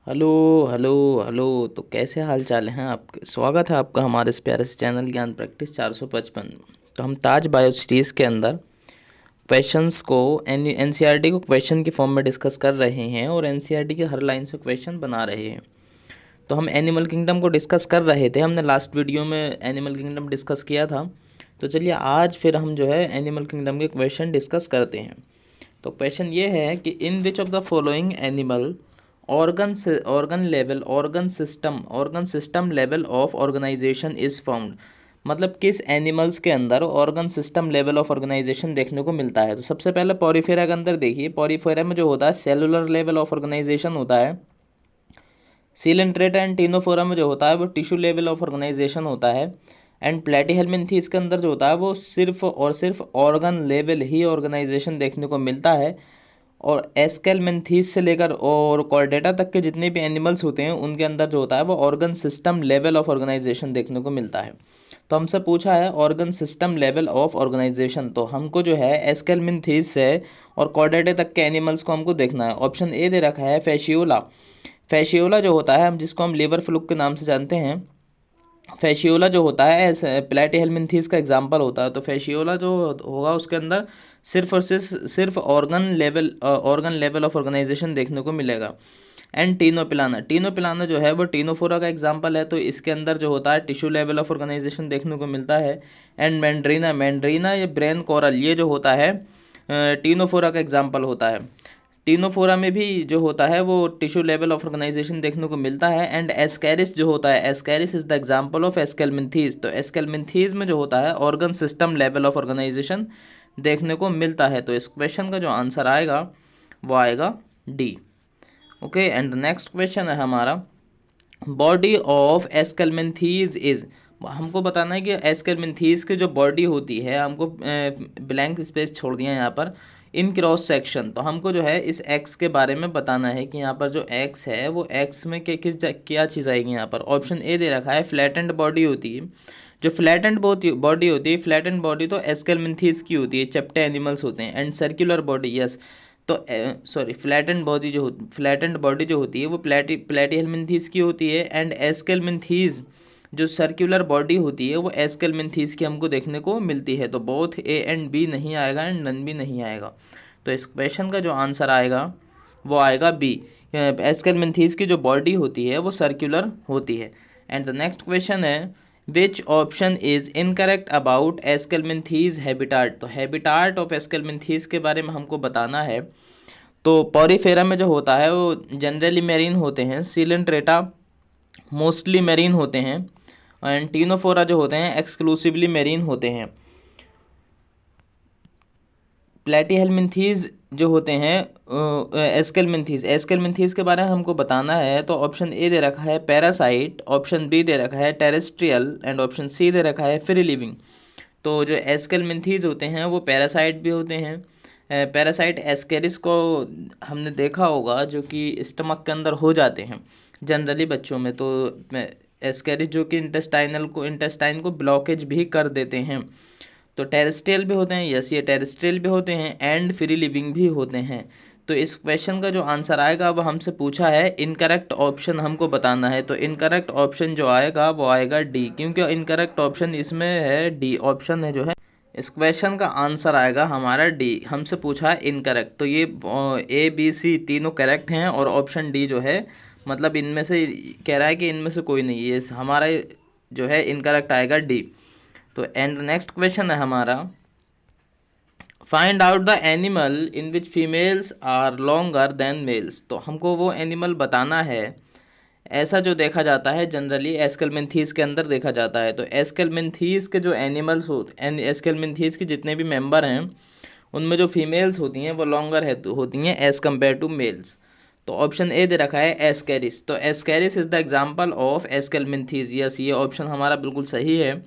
Hello hello hello. तो कैसे हाल चाल हैं आपके? स्वागत है आपका हमारे इस प्यारे से चैनल ज्ञान प्रैक्टिस 455। तो हम ताज बायो सीरीज़ के अंदर क्वेश्चंस को एनसीईआरटी को क्वेश्चन के फॉर्म में डिस्कस कर रहे हैं और एनसीईआरटी के हर लाइन से क्वेश्चन बना रहे हैं। तो हम एनिमल किंगडम को डिस्कस कर रहे थे, हमने लास्ट वीडियो में एनिमल किंगडम डिस्कस किया था। तो चलिए आज फिर हम जो है एनिमल किंगडम के क्वेश्चन डिस्कस करते हैं। तो क्वेश्चन ये है कि in which of the following animal organ system level of organisation is found. मतलब किस एनिमल्स के अंदर organ system level of organisation देखने को मिलता है। तो सबसे पहले पॉरीफेरा के अंदर देखिए, पॉरीफेरा में जो होता है सेलुलर लेवल ऑफ ऑर्गेनाइजेशन होता है। सीलेंट्रेटा एंड टीनोफोरा में जो होता है वो टिश्यू लेवल ऑफ ऑर्गेनाइजेशन होता है। एंड प्लेटीहेल्मिन्थीस के अंदर जो होता है वो सिर्फ और सिर्फ ऑर्गन लेवल ही ऑर्गेनाइजेशन देखने को मिलता है। और एस्केलमेंथीस से लेकर और कॉर्डेटा तक के जितने भी एनिमल्स होते हैं उनके अंदर जो होता है वो organ system level of organisation देखने को मिलता है। तो हमसे पूछा है organ system level of organisation, तो हमको जो है एस्केलमेंथीस से और कॉर्डेटा तक के एनिमल्स को हमको देखना है। ऑप्शन ए दे रखा है फैशियोला। फैशियोला जो होता है हम जिसको हम लिवर फ्लूक के नाम से जानते हैं, फैशियोला जो होता है प्लेटीहेल्मिन्थीस का एग्जाम्पल होता है। तो फैशियोला जो होगा उसके अंदर सिर्फ और सिर्फ ऑर्गन लेवल ऑफ ऑर्गेनाइजेशन देखने को मिलेगा। एंड टीनोपिलाना जो है वो टीनोफोरा का एग्जाम्पल है, तो इसके अंदर जो होता है टिश्यू लेवल ऑफ ऑर्गेनाइजेशन देखने को मिलता है। एंड मैंड्रीना ये ब्रेन कोरल ये जो होता है टीनोफोरा का एग्जाम्पल होता है। टीनोफोरा में भी जो होता है वो टिश्यू लेवल ऑफ ऑर्गेनाइजेशन देखने को मिलता है। एंड एस्कैरिस जो होता है, Ascaris is the example of Aschelminthes. तो एस्केलमेंथीज में जो होता है organ system level of organisation देखने को मिलता है। तो इस क्वेश्चन का जो आंसर आएगा वो आएगा D. Okay, and the next question है हमारा बॉडी ऑफ एस्केलमेंथीज इज। हमको बताना है कि एस्केलमेंथीज की जो बॉडी होती है, हमको ब्लैंक स्पेस छोड़ दिया है यहाँ पर, इन क्रॉस सेक्शन। तो हमको जो है इस एक्स के बारे में बताना है कि यहाँ पर जो एक्स है वो एक्स में क्या चीज़ आएगी यहाँ पर। ऑप्शन ए दे रखा है फ्लैटेंड बॉडी होती है। जो फ्लैटेंड बॉडी होती है, फ्लैटेंड बॉडी तो एस्केलमेंथीज की होती है, चपटे एनिमल्स होते हैं। एंड सर्कुलर बॉडी, यस, तो सॉरी फ्लैटेंड बॉडी जो होती है वो प्लेटीहेल्मिन्थीस की होती है। एंड एस्केलमेंथीज जो सर्कुलर बॉडी होती है वो एस्केलमेंथीस की हमको देखने को मिलती है। तो बोथ ए एंड बी नहीं आएगा एंड नन भी नहीं आएगा। तो इस क्वेश्चन का जो आंसर आएगा वो आएगा बी। एस्केलमेंथीस की जो बॉडी होती है वो सर्कुलर होती है। एंड द नेक्स्ट क्वेश्चन है which option is incorrect about Aschelminthes habitat. तो हैबिटाट ऑफ एस्केलमेंथीज के बारे में हमको बताना है। तो पॉरीफेरा में जो होता है वो जनरली मेरीन होते हैं, सीलेंट्रेटा मोस्टली मेरीन होते हैं, एंड टीनोफोरा जो होते हैं एक्सक्लूसिवली मेरीन होते हैं। प्लेटीहेल्मिन्थीज जो होते हैं एस्केलमेंथीज के बारे में हमको बताना है। तो ऑप्शन ए दे रखा है पैरासाइट, ऑप्शन बी दे रखा है टेरेस्ट्रियल, एंड ऑप्शन सी दे रखा है फ्री लिविंग। तो जो एस्केलमेंथीज होते हैं वो पैरासाइट भी होते हैं। पैरासाइट एस्केरिस को हमने देखा होगा जो कि स्टमक के अंदर हो जाते हैं जनरली बच्चों में। तो एस्केरिस जो कि इंटेस्टाइन को ब्लॉकेज भी कर देते हैं। तो टेरेस्ट्रियल भी होते हैं, यस ये टेरेस्ट्रियल भी होते हैं, एंड फ्री लिविंग भी होते हैं। तो इस क्वेश्चन का जो आंसर आएगा वो हमसे पूछा है इनकरेक्ट ऑप्शन हमको बताना है। तो इनकरेक्ट ऑप्शन जो आएगा वो आएगा डी, क्योंकि इनकरेक्ट ऑप्शन इसमें है डी ऑप्शन है जो है। इस क्वेश्चन का आंसर आएगा हमारा डी। हमसे पूछा है इनकरेक्ट, तो ये ए बी सी तीनों करेक्ट हैं और ऑप्शन डी जो है मतलब इनमें से कह रहा है कि इनमें से कोई नहीं, ये हमारा जो है इनकरेक्ट आएगा डी। तो एंड नेक्स्ट क्वेश्चन है हमारा find out the animal in which females are longer than males. तो हमको वो एनिमल बताना है ऐसा जो देखा जाता है जनरली एस्केलमेंथीज के अंदर देखा जाता है। तो एस्केलमेंथीज के जो एनिमल्स एस्केलमेंथीज के जितने भी मेंबर हैं उनमें जो फीमेल्स होती हैं वो लॉन्गर होती हैं एज़ कम्पेयर टू मेल्स। तो ऑप्शन ए दे रखा है एस्केरिस। तो Ascaris is the example of Aschelminthes, yes ये ऑप्शन हमारा बिल्कुल सही है।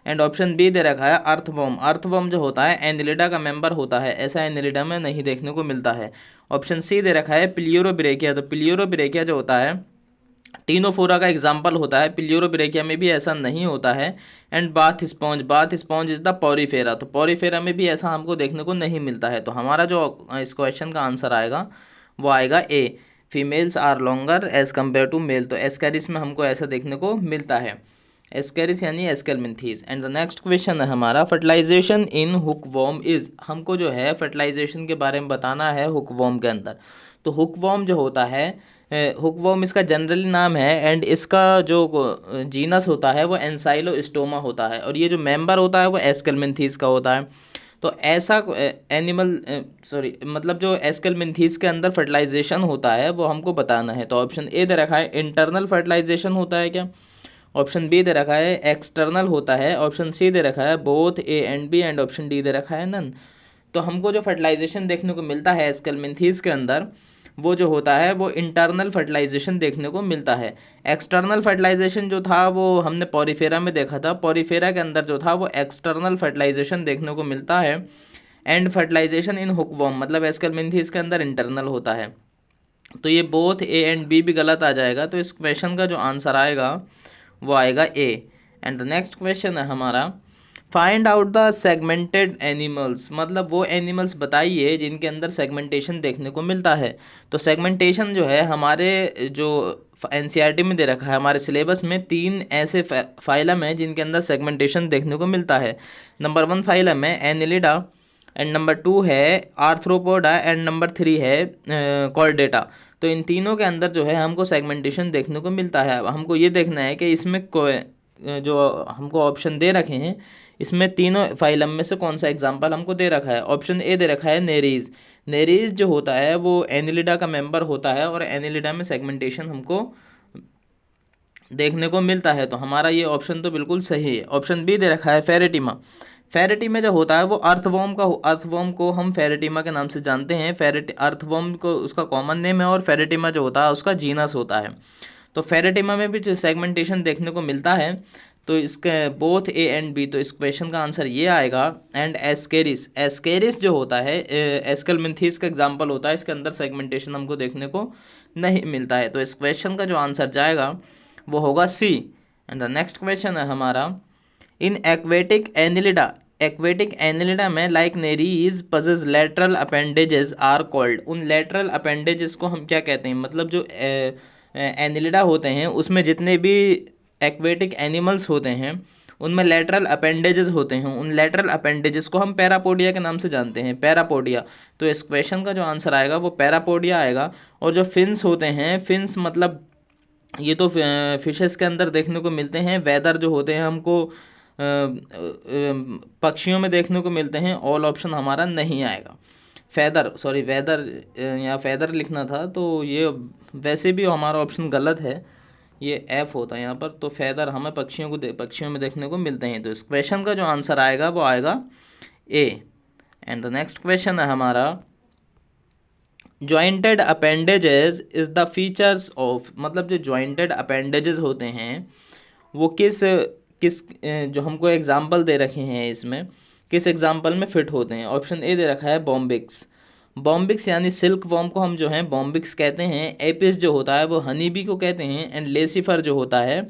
एंड ऑप्शन बी दे रखा है अर्थवर्म। अर्थवर्म जो होता है एनिलिडा का मेंबर होता है, ऐसा एनिलिडा में नहीं देखने को मिलता है। ऑप्शन सी दे रखा है प्लियोरोब्रेकिया। तो प्लियोरोब्रेकिया जो होता है टीनोफोरा का एग्जाम्पल होता है, प्लियोरोब्रेकिया में भी ऐसा नहीं होता है। And bath sponge is the Porifera. तो पॉरीफेरा में भी ऐसा हमको देखने को नहीं मिलता है। तो हमारा जो इस क्वेश्चन का आंसर आएगा वो आएगा A. Females are longer as compare to male, तो एस्कैरिस में हमको ऐसा देखने को मिलता है, एस्कैरिस यानी Aschelminthes. And the next question है हमारा, फर्टिलाइजेशन इन हुकवॉर्म इज, हमको जो है फर्टिलाइजेशन के बारे में बताना है हुकवॉर्म के अंदर। तो हुकवॉर्म जो होता है, हुकवॉर्म इसका जनरली नाम है, एंड इसका जो जीनस होता है वो एंसाइलोस्टोमा होता है, और ये जो मेंबर होता है वो एस्केलमेंथीज का होता है। तो ऐसा एनिमल सॉरी मतलब जो एस्केलमेंथीज के अंदर फर्टिलाइजेशन होता है वो हमको बताना है। तो ऑप्शन ए दे रखा है इंटरनल फर्टिलाइजेशन होता है क्या, ऑप्शन बी दे रखा है एक्सटर्नल होता है, ऑप्शन सी दे रखा है both A and B, and option D दे रखा है नन। तो हमको जो फर्टिलाइजेशन देखने को मिलता है एस्केलमेंथीज के अंदर वो जो होता है वो इंटरनल फर्टिलाइजेशन देखने को मिलता है। एक्सटर्नल फर्टिलाइजेशन जो था वो हमने पॉरीफेरा में देखा था, पॉरीफेरा के अंदर जो था वो एक्सटर्नल फर्टिलाइजेशन देखने को मिलता है। एंड फर्टिलाइजेशन इन हुकवॉर्म मतलब एस्केलमेंथीज के अंदर इंटरनल होता है। तो ये बोथ ए एंड बी भी गलत आ जाएगा, तो इस क्वेश्चन का जो आंसर आएगा वो आएगा ए। एंड द नेक्स्ट क्वेश्चन है हमारा, find out the segmented animals, मतलब वो एनिमल्स बताइए जिनके अंदर सेगमेंटेशन देखने को मिलता है। तो सेगमेंटेशन जो है हमारे जो एनसीईआरटी में दे रखा है, हमारे सिलेबस में 3 ऐसे फाइलम हैं जिनके अंदर सेगमेंटेशन देखने को मिलता है। नंबर 1 फाइलम है एनिलिडा, एंड नंबर 2 है आर्थ्रोपोडा, एंड नंबर 3 है कॉर्डेटा। तो इन तीनों के अंदर जो है हमको सेगमेंटेशन देखने को मिलता है। अब हमको ये देखना है कि इसमें जो हमको ऑप्शन दे रखे हैं इसमें तीनों फाइलम में से कौन सा एग्जाम्पल हमको दे रखा है। ऑप्शन ए दे रखा है नेरीज, नेरीज जो होता है वो एनिलिडा का मेंबर होता है, और एनिलिडा में सेगमेंटेशन हमको देखने को मिलता है। तो हमारा ये ऑप्शन तो बिल्कुल सही है। ऑप्शन बी दे रखा है फेरेटिमा, फेरेटिमा जो होता है वो अर्थवॉर्म का, अर्थवॉर्म को हम फेरेटिमा के नाम से जानते हैं। अर्थवॉर्म को उसका कॉमन नेम है, और फेरेटिमा जो होता है उसका जीनस होता है। तो फेरेटिमा में भी जो सेगमेंटेशन देखने को मिलता है, तो इसके बोथ ए एंड बी, तो इस क्वेश्चन का आंसर ये आएगा। एंड एस्केरिस, एस्केरिस जो होता है एस्केलमेंथीज का एग्जाम्पल होता है, इसके अंदर सेगमेंटेशन हमको देखने को नहीं मिलता है। तो इस क्वेश्चन का जो आंसर जाएगा वो होगा C. And the next question है हमारा, in aquatic annelida, aquatic annelida में like Nereis possess lateral appendages are called, उन लेटरल अपेंडेजेस को हम क्या कहते हैं, मतलब जो एनिलिडा होते हैं उसमें जितने भी एक्वेटिक एनिमल्स होते हैं उनमें लेटरल अपेंडेजेस होते हैं, उन लेटरल अपेंडेजेस को हम पैरापोडिया के नाम से जानते हैं, पैरापोडिया। तो इस क्वेश्चन का जो आंसर आएगा वो पैरापोडिया आएगा। और जो फिन्स होते हैं, फिन्स मतलब ये तो फिशेस के अंदर देखने को मिलते हैं, वेदर जो होते हैं हमको पक्षियों में देखने को मिलते हैं। ऑल ऑप्शन हमारा नहीं आएगा। फैदर सॉरी वेदर या फैदर लिखना था, तो ये वैसे भी हमारा ऑप्शन गलत है, ये एफ होता है यहाँ पर। तो फैदर हमें पक्षियों में देखने को मिलते हैं। तो इस क्वेश्चन का जो आंसर आएगा वो आएगा ए। एंड द नेक्स्ट क्वेश्चन है हमारा, jointed appendages is the features of, मतलब जो जॉइंटेड अपेंडेजेस होते हैं वो किस किस जो हमको एग्जाम्पल दे रखे हैं इसमें किस एग्जाम्पल में फिट होते हैं। ऑप्शन ए दे रखा है बॉम्बिक्स, बॉम्बिक्स यानी सिल्क वॉर्म को हम जो है बॉम्बिक्स कहते हैं। एपिस जो होता है वो हनी बी को कहते हैं, एंड लेसिफर जो होता है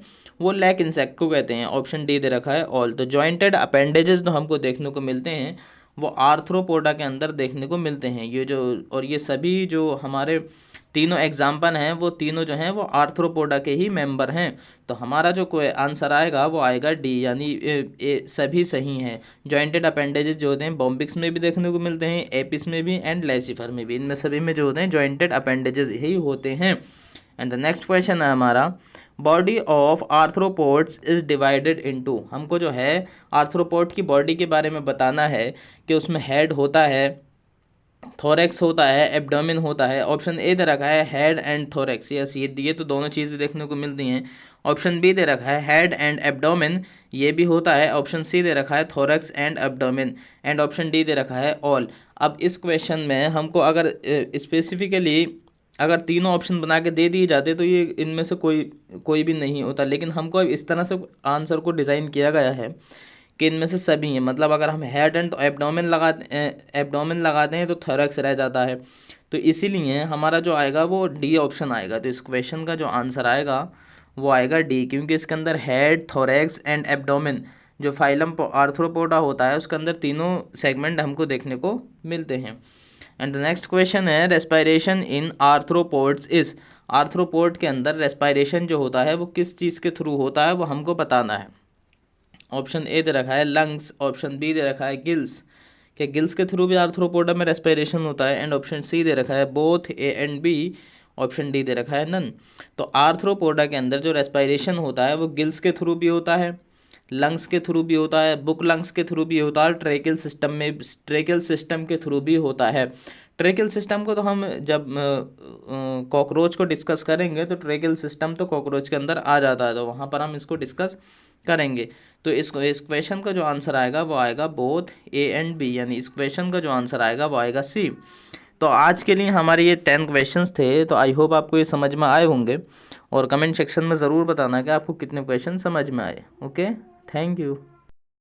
वो लैक इंसेक्ट को कहते हैं। ऑप्शन डी दे रखा है ऑल। तो जॉइंटेड अपेंडेजेस जो हमको देखने को मिलते हैं वो आर्थ्रोपोडा के अंदर देखने को मिलते हैं। ये जो और ये सभी जो हमारे तीनों एग्जाम्पल हैं वो तीनों जो हैं वो आर्थ्रोपोडा के ही मेंबर हैं। तो हमारा जो कोई आंसर आएगा वो आएगा डी, यानी सभी सही हैं। जॉइंटेड अपेंडेजेस जो होते हैं बॉम्बिक्स में भी देखने को मिलते हैं, एपिस में भी, एंड लेसिफर में भी, इनमें सभी में जो होते हैं जॉइंटेड अपेंडेजेस ही होते हैं। एंड द नेक्स्ट क्वेश्चन है हमारा, body of arthropods is divided into, हमको जो है आर्थ्रोपोड की बॉडी के बारे में बताना है कि उसमें हेड होता है, थोरेक्स होता है, एब्डोमेन होता है। ऑप्शन ए दे रखा है हेड एंड थोरेक्स, यस ये तो दोनों चीज़ें देखने को मिलती हैं। ऑप्शन बी दे रखा है हेड एंड एब्डोमेन, ये भी होता है। ऑप्शन सी दे रखा है thorax and abdomen, and option D दे रखा है ऑल। अब इस क्वेश्चन में हमको अगर स्पेसिफिकली अगर तीनों ऑप्शन बना के दे दिए जाते तो ये इनमें से कोई भी नहीं होता, लेकिन हमको इस तरह से आंसर को डिज़ाइन किया गया है कि इनमें से सभी हैं। मतलब अगर हम हेड एंड एब्डोमेन लगाते हैं तो थोरेक्स रह जाता है, तो इसीलिए हमारा जो आएगा वो डी ऑप्शन आएगा। तो इस क्वेश्चन का जो आंसर आएगा वो आएगा डी, क्योंकि इसके अंदर हेड, थोरेक्स एंड एब्डोमेन जो फाइलम आर्थ्रोपोडा होता है उसके अंदर तीनों सेगमेंट हमको देखने को मिलते हैं। एंड द नेक्स्ट क्वेश्चन है respiration in arthropods is, arthropod के अंदर रेस्पायरेशन जो होता है वो किस चीज़ के थ्रू होता है वो हमको बताना है। ऑप्शन ए दे रखा है लंग्स, ऑप्शन बी दे रखा है गिल्स, क्या गिल्स के थ्रू भी आर्थ्रोपोडा में रेस्पायरेशन होता है, एंड ऑप्शन सी दे रखा है both A and B, option D दे रखा है नन। तो आर्थ्रोपोडा के अंदर जो रेस्पायरेशन होता है वो गिल्स के थ्रू भी होता है, लंग्स के थ्रू भी होता है, बुक लंग्स के थ्रू भी होता है, ट्रेकियल सिस्टम में, ट्रेकियल सिस्टम के थ्रू भी होता है। ट्रेकियल सिस्टम को तो हम जब कॉकरोच को डिस्कस करेंगे तो ट्रेकियल सिस्टम तो कॉकरोच के अंदर आ जाता है, तो वहाँ पर हम इसको डिस्कस करेंगे। तो इस क्वेश्चन का जो आंसर आएगा वो आएगा बोथ ए एंड बी, यानी इस क्वेश्चन का जो आंसर आएगा वो आएगा सी। तो आज के लिए हमारे ये 10 क्वेश्चंस थे, तो आई होप आपको ये समझ में आए होंगे, और कमेंट सेक्शन में ज़रूर बताना कि आपको कितने क्वेश्चन समझ में आए। Okay, thank you.